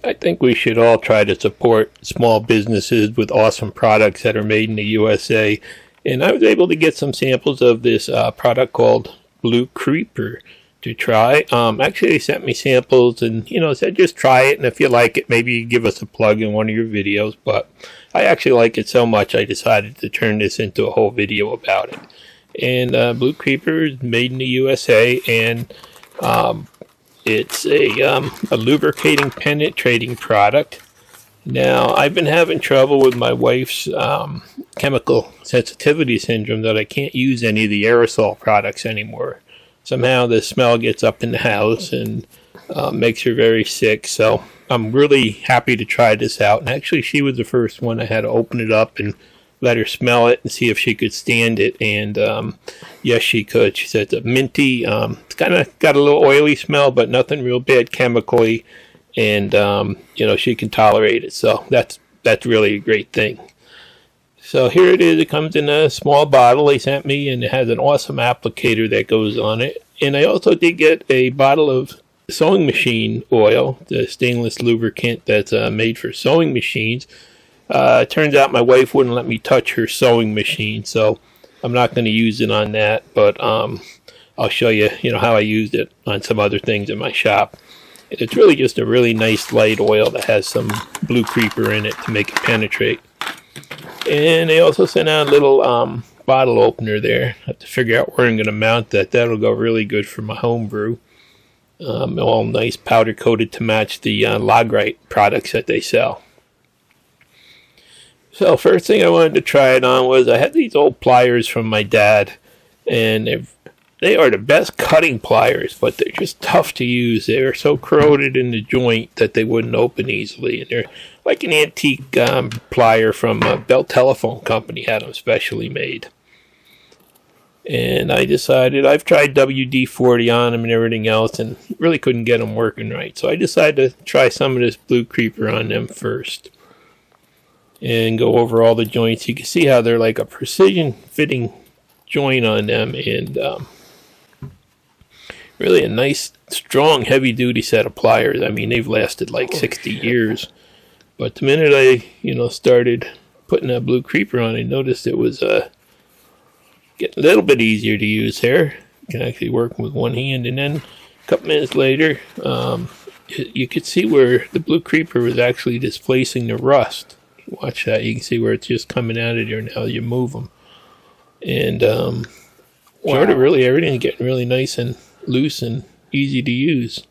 I think we should all try to support small businesses with awesome products that are made in the USA. And I was able to get some samples of this product called Bluecreeper to try. Actually, they sent me samples and, said just try it. And if you like it, maybe you give us a plug in one of your videos. But I actually like it so much, I decided to turn this into a whole video about it. And Bluecreeper is made in the USA, and it's a lubricating penetrating product. Now, I've been having trouble with my wife's chemical sensitivity syndrome that I can't use any of the aerosol products anymore. Somehow the smell gets up in the house and makes her very sick. So I'm really happy to try this out. And actually, she was the first one. I had to open it up and let her smell it and see if she could stand it. And yes, she could. She said it's a minty. It's kind of got a little oily smell, but nothing real bad chemically. And she can tolerate it. So that's really a great thing. So here it is. It comes in a small bottle they sent me, and it has an awesome applicator that goes on it. And I also did get a bottle of sewing machine oil, the stainless lubricant that's made for sewing machines. It turns out my wife wouldn't let me touch her sewing machine, so I'm not going to use it on that. But I'll show you, how I used it on some other things in my shop. It's really just a really nice light oil that has some Bluecreeper in it to make it penetrate. And they also sent out a little bottle opener there. I have to figure out where I'm going to mount that. That'll go really good for my home brew. All nice powder coated to match the Logrite products that they sell. So first thing I wanted to try it on was I had these old pliers from my dad. And they are the best cutting pliers, but they're just tough to use. They're so corroded in the joint that they wouldn't open easily. And they're like an antique plier from a Bell Telephone Company, had them specially made. And I decided, I've tried WD-40 on them and everything else, and really couldn't get them working right. So I decided to try some of this Bluecreeper on them first. And go over all the joints. You can see how they're like a precision fitting joint on them, and really a nice, strong, heavy-duty set of pliers. I mean, they've lasted like 60 years. But the minute I, started putting that Bluecreeper on, I noticed it was getting a little bit easier to use here. You can actually work with one hand. And then a couple minutes later, you could see where the Bluecreeper was actually displacing the rust. Watch that. You can see where it's just coming out of there now you move them. And sort of really everything's getting really nice and loose and easy to use.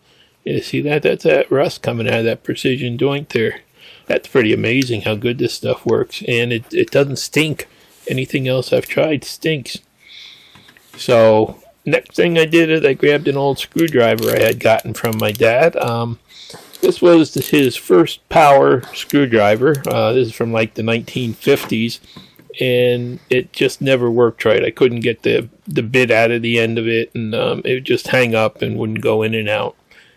You see that? That's that rust coming out of that precision joint there. That's pretty amazing how good this stuff works. And it doesn't stink. Anything else I've tried stinks. So next thing I did is I grabbed an old screwdriver I had gotten from my dad. This was his first power screwdriver. This is from like the 1950s. And it just never worked right. I couldn't get the bit out of the end of it, and it would just hang up and wouldn't go in and out.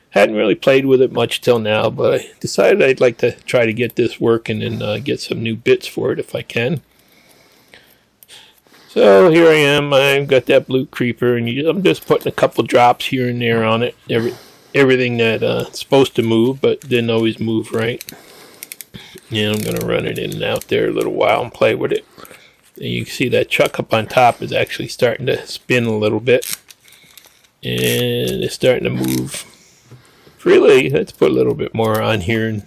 Hadn't really played with it much till now, but I decided I'd like to try to get this working and get some new bits for it if I can. So here I am. I've got that Bluecreeper, and I'm just putting a couple drops here and there on it. Everything that's supposed to move, but didn't always move right. And I'm going to run it in and out there a little while and play with it. And you can see that chuck up on top is actually starting to spin a little bit. And it's starting to move freely. Let's put a little bit more on here and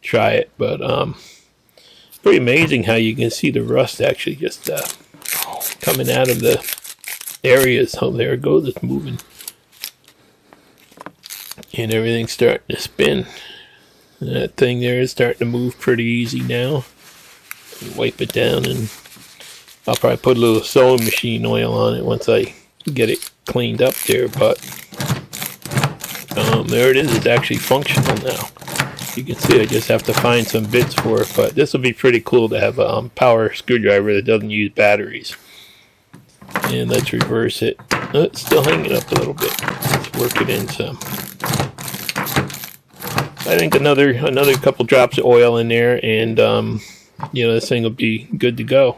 try it. But it's pretty amazing how you can see the rust actually just coming out of the areas. Oh, there it goes. It's moving. And everything's starting to spin. That thing there is starting to move pretty easy now. Wipe it down, and I'll probably put a little sewing machine oil on it once I get it cleaned up there. But there it is. It's actually functional now. You can see I just have to find some bits for it. But this will be pretty cool to have a power screwdriver that doesn't use batteries. And let's reverse it. Oh, it's still hanging up a little bit. Let's work it in some. I think another couple drops of oil in there, and this thing will be good to go.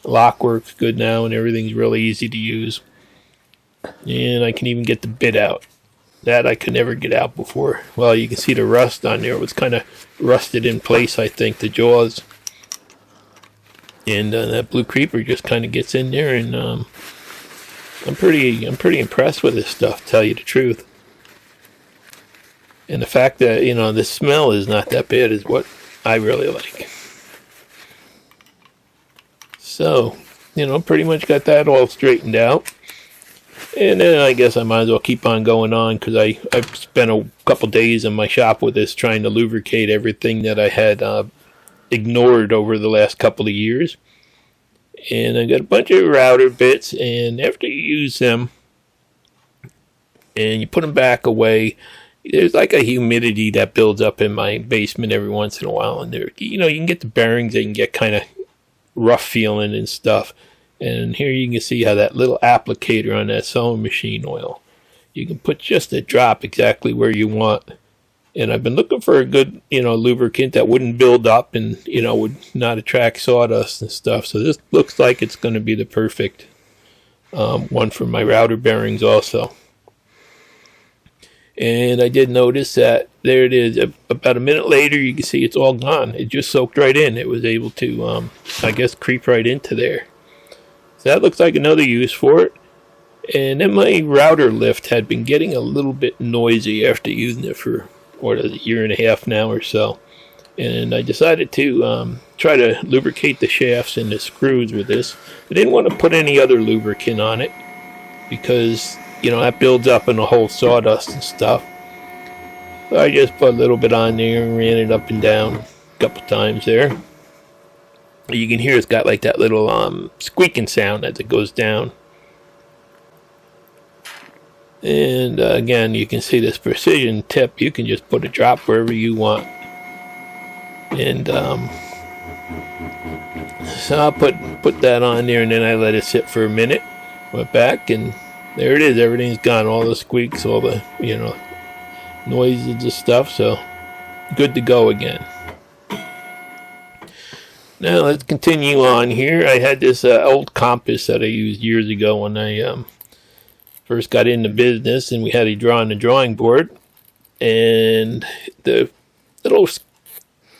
Lock works good now, and everything's really easy to use. And I can even get the bit out. That I could never get out before. Well, you can see the rust on there. It was kind of rusted in place, I think, the jaws. And that Bluecreeper just kind of gets in there, and I'm pretty impressed with this stuff, to tell you the truth. And the fact that, you know, the smell is not that bad is what I really like. So, you know, pretty much got that all straightened out. And then I guess I might as well keep on going on, because I've spent a couple days in my shop with this trying to lubricate everything that I had ignored over the last couple of years. And I got a bunch of router bits, and after you use them and you put them back away, there's like a humidity that builds up in my basement every once in a while, and there, you know, you can get the bearings, they can get kind of rough feeling and stuff. And here you can see how that little applicator on that sewing machine oil, you can put just a drop exactly where you want. And I've been looking for a good, you know, lubricant that wouldn't build up and, you know, would not attract sawdust and stuff. So this looks like it's going to be the perfect one for my router bearings also. And I did notice that there it is. About a minute later, you can see it's all gone. It just soaked right in. It was able to, I guess, creep right into there. So that looks like another use for it. And then my router lift had been getting a little bit noisy after using it for, what is it, a year and a half now or so. And I decided to try to lubricate the shafts and the screws with this. I didn't want to put any other lubricant on it, because, you know, that builds up in the whole sawdust and stuff. So I just put a little bit on there and ran it up and down a couple times there. You can hear it's got like that little squeaking sound as it goes down. And again, you can see this precision tip. You can just put a drop wherever you want. And so I'll put that on there, and then I let it sit for a minute. Went back, and there it is. Everything's gone. All the squeaks, all the, you know, noises and stuff. So good to go again. Now let's continue on here. I had this old compass that I used years ago when I first got into business, and we had to draw on the drawing board, and the little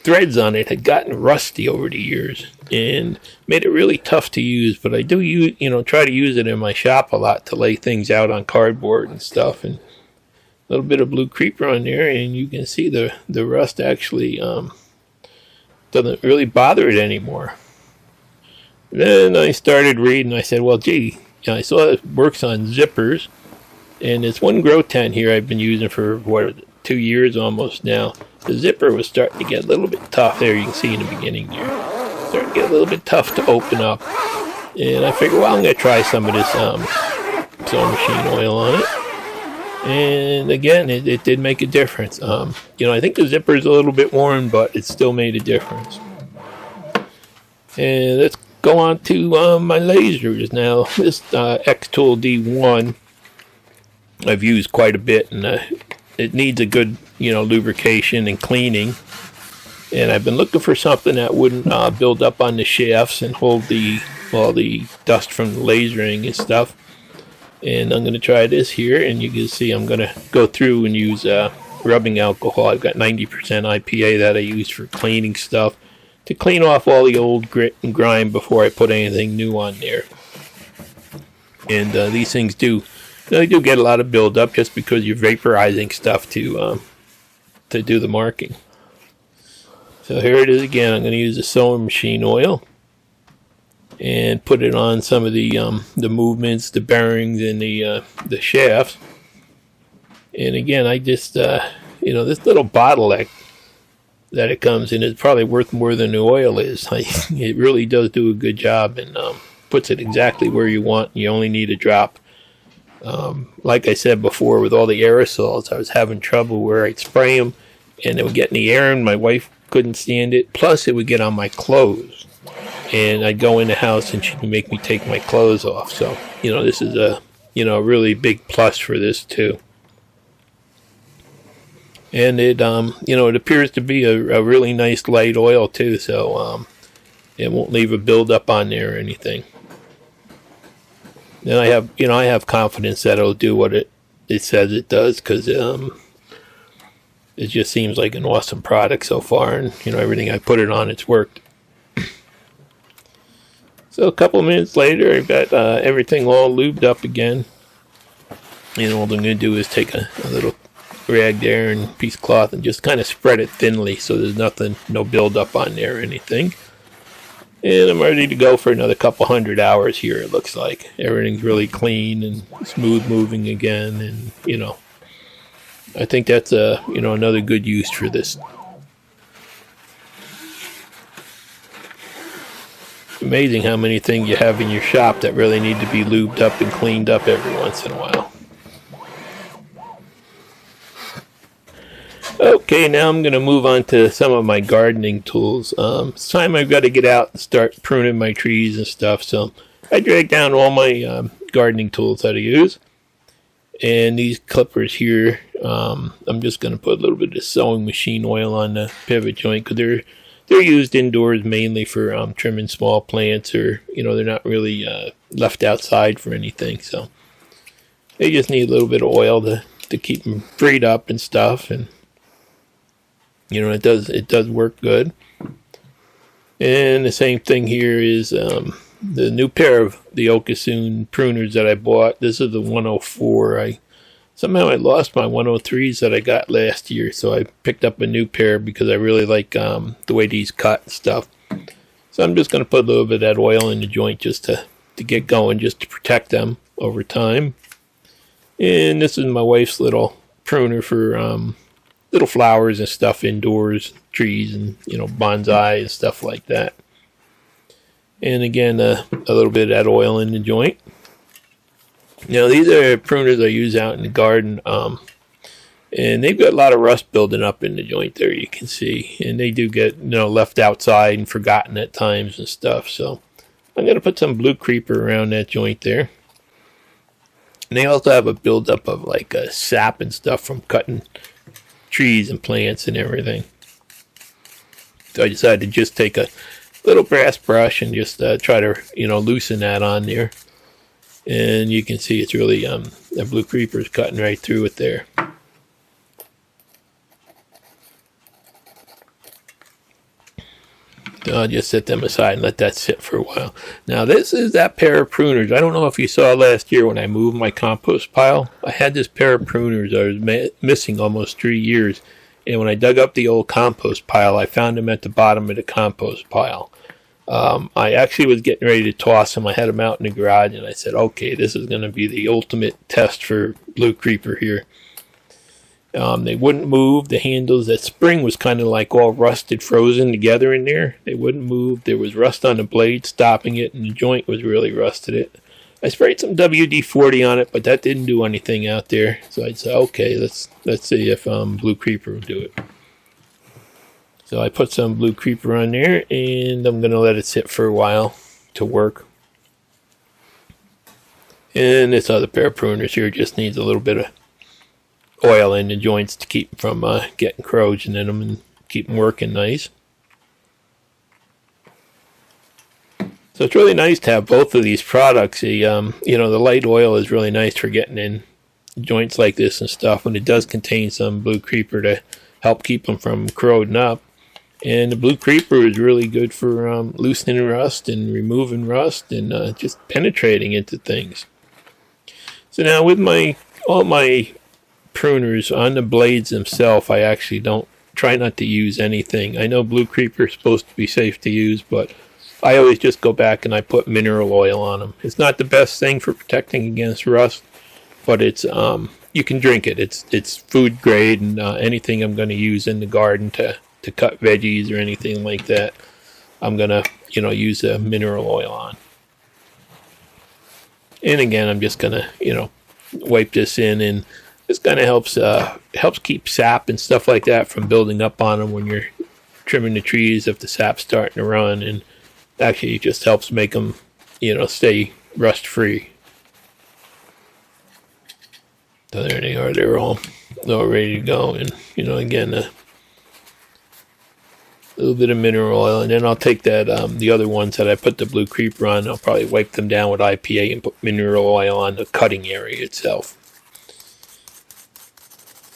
threads on it had gotten rusty over the years and made it really tough to use. But I do use, you know, try to use it in my shop a lot to lay things out on cardboard and stuff, and a little bit of Bluecreeper on there, and you can see the rust actually doesn't really bother it anymore. Then I started reading. I said, well, gee, you know, I saw it works on zippers, and it's one grow tent here I've been using for, what, 2 years almost now. The zipper was starting to get a little bit tough there. You can see in the beginning there. Starting to get a little bit tough to open up. And I figured, well, I'm going to try some of this sewing machine oil on it. And again, it did make a difference. You know, I think the zipper is a little bit worn, but it still made a difference. And let's go on to my lasers now. This X-Tool D1 I've used quite a bit, and it needs a good, you know, lubrication and cleaning. And I've been looking for something that wouldn't build up on the shafts and hold all the dust from the lasering and stuff. And I'm going to try this here, and you can see I'm going to go through and use rubbing alcohol. I've got 90% IPA that I use for cleaning stuff, to clean off all the old grit and grime before I put anything new on there. And these things do get a lot of buildup just because you're vaporizing stuff to do the marking. So here it is again. I'm going to use the sewing machine oil and put it on some of the movements, the bearings, and the shafts. And again, I just you know, this little bottle that it comes in is probably worth more than the oil is. It really does do a good job, and puts it exactly where you want. You only need a drop. Like I said before, with all the aerosols, I was having trouble where I'd spray them and it would get in the air, and my wife couldn't stand it. Plus, it would get on my clothes, and I'd go in the house and she'd make me take my clothes off. So, you know, this is a, you know, really big plus for this too. And it, you know, it appears to be a really nice light oil too, so it won't leave a buildup on there or anything. And I have confidence that it'll do what it says it does, because it just seems like an awesome product so far, and everything I put it on, it's worked. So a couple of minutes later, I've got everything all lubed up again. And all I'm going to do is take a little rag there and piece of cloth and just kind of spread it thinly so there's no buildup on there or anything. And I'm ready to go for another couple 100 hours here, it looks like. Everything's really clean and smooth moving again, and I think that's another good use for this. Amazing how many things you have in your shop that really need to be lubed up and cleaned up every once in a while. Okay, now I'm going to move on to some of my gardening tools. It's time I've got to get out and start pruning my trees and stuff. So I dragged down all my gardening tools that I use. And these clippers here, I'm just going to put a little bit of sewing machine oil on the pivot joint, because they're used indoors mainly for trimming small plants, or they're not really left outside for anything. So they just need a little bit of oil to keep them freed up and stuff, and it does work good. And the same thing here is the new pair of the Okasun pruners that I bought. This is the 104. Somehow I lost my 103s that I got last year, so I picked up a new pair because I really like the way these cut and stuff. So I'm just going to put a little bit of that oil in the joint just to get going, just to protect them over time. And this is my wife's little pruner for little flowers and stuff indoors, trees and bonsai and stuff like that. And again, a little bit of that oil in the joint. Now these are pruners I use out in the garden, and they've got a lot of rust building up in the joint there, you can see, and they do get left outside and forgotten at times and stuff. So I'm going to put some Bluecreeper around that joint there. And they also have a buildup of like sap and stuff from cutting trees and plants and everything. So I decided to just take a little brass brush and just try to loosen that on there. And you can see it's really the Bluecreeper is cutting right through it there. So I'll just set them aside and let that sit for a while. Now this is that pair of pruners. I don't know if you saw last year when I moved my compost pile. I had this pair of pruners I was missing almost 3 years. And when I dug up the old compost pile, I found them at the bottom of the compost pile. I actually was getting ready to toss them. I had them out in the garage, and I said, okay, this is going to be the ultimate test for Bluecreeper here. They wouldn't move. The handles, that spring was kind of like all rusted, frozen together in there. They wouldn't move. There was rust on the blade stopping it, and the joint was really rusted. I sprayed some WD-40 on it, but that didn't do anything out there. So I said, okay, let's see if Bluecreeper will do it. So I put some Bluecreeper on there, and I'm going to let it sit for a while to work. And this other pair of pruners here just needs a little bit of oil in the joints to keep from getting corrosion in them and keep them working nice. So it's really nice to have both of these products. The light oil is really nice for getting in joints like this and stuff, when it does contain some Bluecreeper to help keep them from corroding up. And the Bluecreeper is really good for loosening rust and removing rust and just penetrating into things. So now with all my pruners on the blades themselves, I actually don't try not to use anything. I know Bluecreeper is supposed to be safe to use, but I always just go back and I put mineral oil on them. It's not the best thing for protecting against rust, but it's you can drink it. It's food grade, and anything I'm going to use in the garden to cut veggies or anything like that, I'm going to use a mineral oil on. And again, I'm just going to wipe this in, and this kind of helps keep sap and stuff like that from building up on them when you're trimming the trees if the sap's starting to run, and actually it just helps make them stay rust free. So there they are. They're all ready to go, and again, a little bit of mineral oil, and then I'll take that the other ones that I put the Bluecreeper on, I'll probably wipe them down with IPA and put mineral oil on the cutting area itself.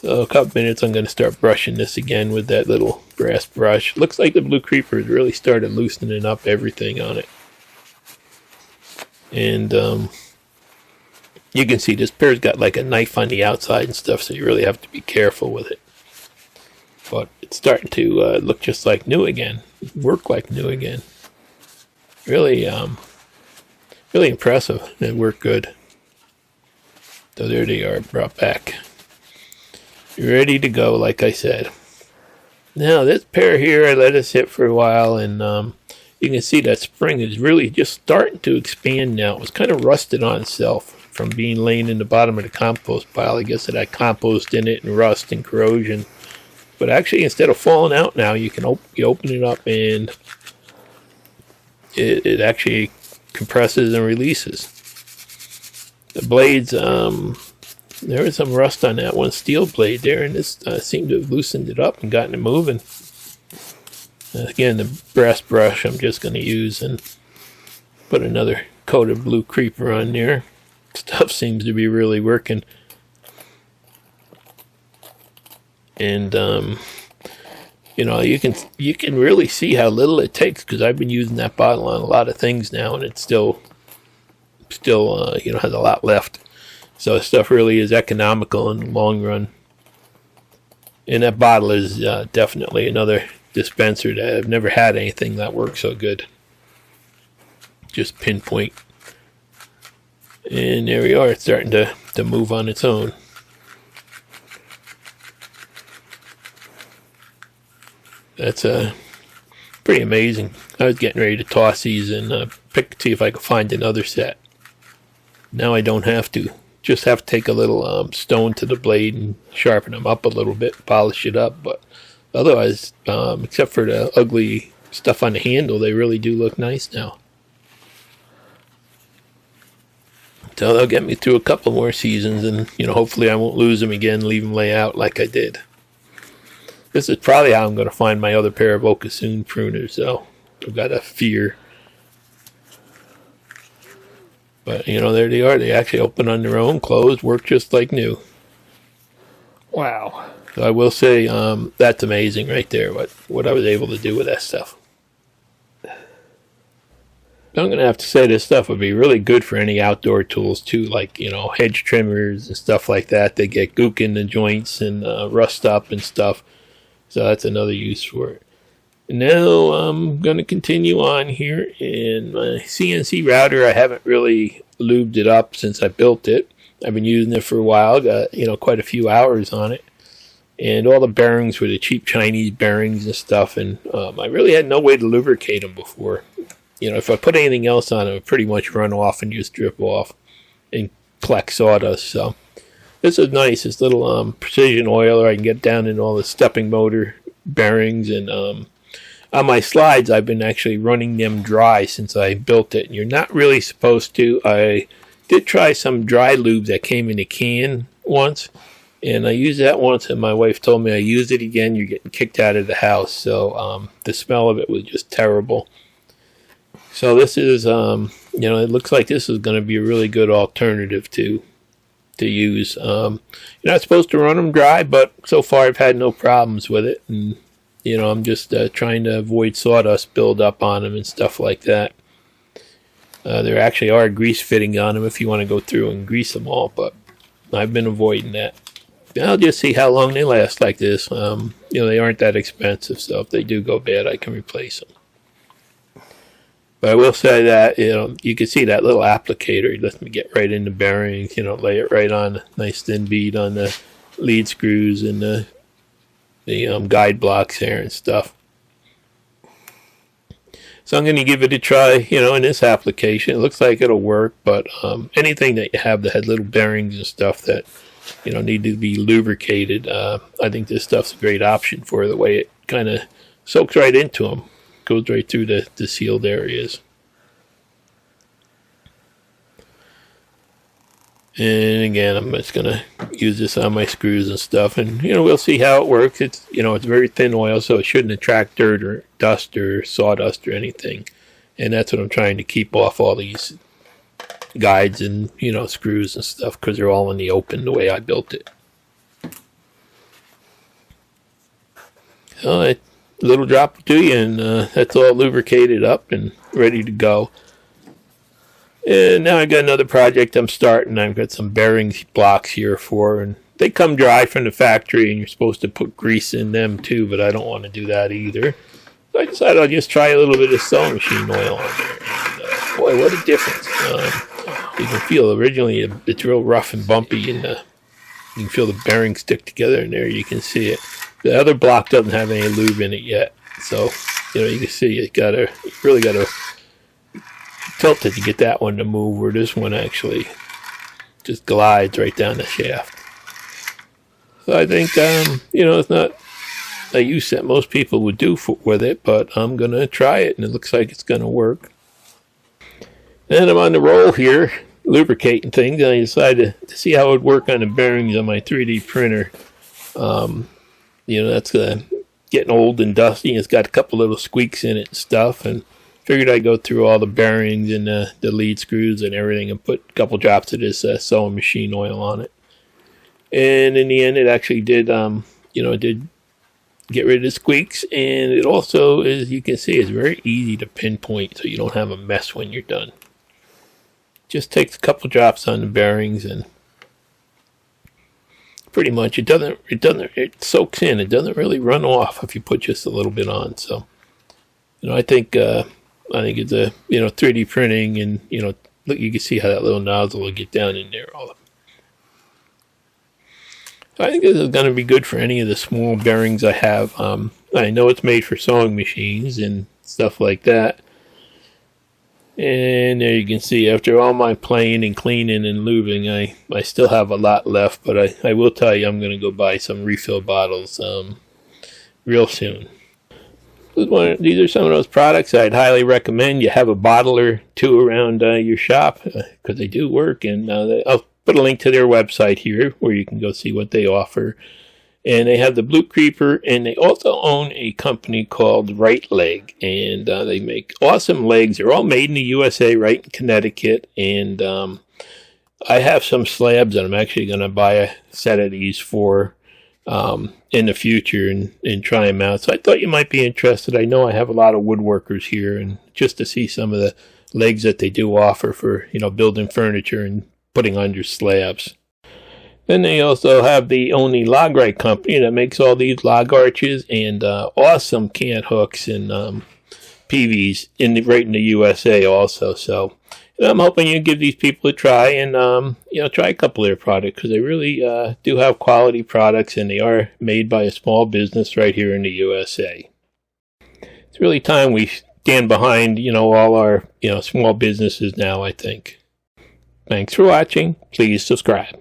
So a couple minutes, I'm going to start brushing this again with that little brass brush. Looks like the Bluecreeper has really started loosening up everything on it. And you can see this pair's got like a knife on the outside and stuff, so you really have to be careful with it. But it's starting to look just like new again, work like new again. Really, really impressive. It worked good. So there they are, brought back. Ready to go, like I said. Now this pair here, I let it sit for a while, and you can see that spring is really just starting to expand now. It was kind of rusted on itself from being laying in the bottom of the compost pile. I guess it had compost in it and rust and corrosion. But actually, instead of falling out now, you can open it up, and it actually compresses and releases. The blades, there was some rust on that one steel blade there, and this seemed to have loosened it up and gotten it moving. Again, the brass brush I'm just going to use and put another coat of Bluecreeper on there. Stuff seems to be really working. And you know, you can really see how little it takes, because I've been using that bottle on a lot of things now, and it's still you know, has a lot left. So stuff really is economical in the long run. And that bottle is definitely another dispenser that I've never had anything that works so good. Just pinpoint. And there we are. It's starting to move on its own. That's pretty amazing. I was getting ready to toss these and see if I could find another set. Now I don't have to. Just have to take a little stone to the blade and sharpen them up a little bit, polish it up. But otherwise, except for the ugly stuff on the handle, they really do look nice now. So they'll get me through a couple more seasons, and you know, hopefully I won't lose them again, leave them lay out like I did. This is probably how I'm going to find my other pair of Okasoon pruners, so I've got a fear. But, you know, there they are. They actually open on their own, close, work just like new. Wow. So I will say that's amazing right there, what I was able to do with that stuff. I'm going to have to say this stuff would be really good for any outdoor tools, too, like, you know, hedge trimmers and stuff like that. They get gook in the joints and rust up and stuff. So that's another use for it. And now I'm going to continue on here. In my CNC router, I haven't really lubed it up since I built it. I've been using it for a while, got, you know, quite a few hours on it. And all the bearings were the cheap Chinese bearings and stuff. And I really had no way to lubricate them before. You know, if I put anything else on it, it would pretty much run off and just drip off and collect sawdust. So this is nice. This little precision oiler. I can get down in all the stepping motor bearings. And on my slides, I've been actually running them dry since I built it. And you're not really supposed to. I did try some dry lube that came in a can once. And I used that once, and my wife told me I used it again, you're getting kicked out of the house. So the smell of it was just terrible. So this is, you know, it looks like this is going to be a really good alternative to use. You're not supposed to run them dry, but so far I've had no problems with it. And, you know, I'm just trying to avoid sawdust buildup on them and stuff like that. There actually are grease fittings on them if you want to go through and grease them all, but I've been avoiding that. I'll just see how long they last like this. You know, they aren't that expensive, so if they do go bad, I can replace them. But I will say that, you know, you can see that little applicator. It lets me get right in the bearings, you know, lay it right on a nice thin bead on the lead screws and the guide blocks there and stuff. So I'm going to give it a try, you know, in this application. It looks like it'll work, but anything that you have that had little bearings and stuff that, you know, need to be lubricated, I think this stuff's a great option for the way it kind of soaks right into them. Goes right through the sealed areas. And again, I'm just going to use this on my screws and stuff. And, you know, we'll see how it works. It's, you know, it's very thin oil, so it shouldn't attract dirt or dust or sawdust or anything. And that's what I'm trying to keep off all these guides and, you know, screws and stuff, because they're all in the open the way I built it. A little drop to you, and that's all lubricated up and ready to go. And now I got another project I'm starting. I've got some bearings blocks here for, and they come dry from the factory, and you're supposed to put grease in them too, but I don't want to do that either. So I decided I'll just try a little bit of sewing machine oil on there. And, boy, what a difference. You can feel originally it's real rough and bumpy, and you can feel the bearings stick together in there. You can see it. The other block doesn't have any lube in it yet, so you can see you really gotta tilt it to get that one to move, where this one actually just glides right down the shaft. So I think it's not a use that most people would do with it, but I'm gonna try it, and it looks like it's gonna work. And I'm on the roll here, lubricating things, and I decided to see how it would work on the bearings on my 3D printer. That's getting old and dusty. It's got a couple little squeaks in it and stuff, and figured I'd go through all the bearings and the lead screws and everything and put a couple drops of this sewing machine oil on it. And in the end, it actually did, did get rid of the squeaks, and it also, as you can see, is very easy to pinpoint, so you don't have a mess when you're done. Just takes a couple drops on the bearings, and pretty much it soaks in. It doesn't really run off if you put just a little bit on. So, I think it's a 3D printing, and look, you can see how that little nozzle will get down in there. So I think this is going to be good for any of the small bearings I have. I know it's made for sewing machines and stuff like that. And there you can see, after all my playing and cleaning and lubing, I still have a lot left, but I will tell you I'm going to go buy some refill bottles real soon. These are some of those products I'd highly recommend. You have a bottle or two around your shop, because they do work, and I'll put a link to their website here where you can go see what they offer. And they have the Bluecreeper, and they also own a company called Right Leg, and they make awesome legs. They're all made in the USA, right in Connecticut, and I have some slabs that I'm actually going to buy a set of these for in the future and try them out. So I thought you might be interested. I know I have a lot of woodworkers here, and just to see some of the legs that they do offer for building furniture and putting on your slabs. Then they also have the only log ride company that makes all these log arches and awesome cant hooks and PVs right in the USA also. So I'm hoping you give these people a try and try a couple of their products, because they really do have quality products, and they are made by a small business right here in the USA. It's really time we stand behind all our small businesses now, I think. Thanks for watching. Please subscribe.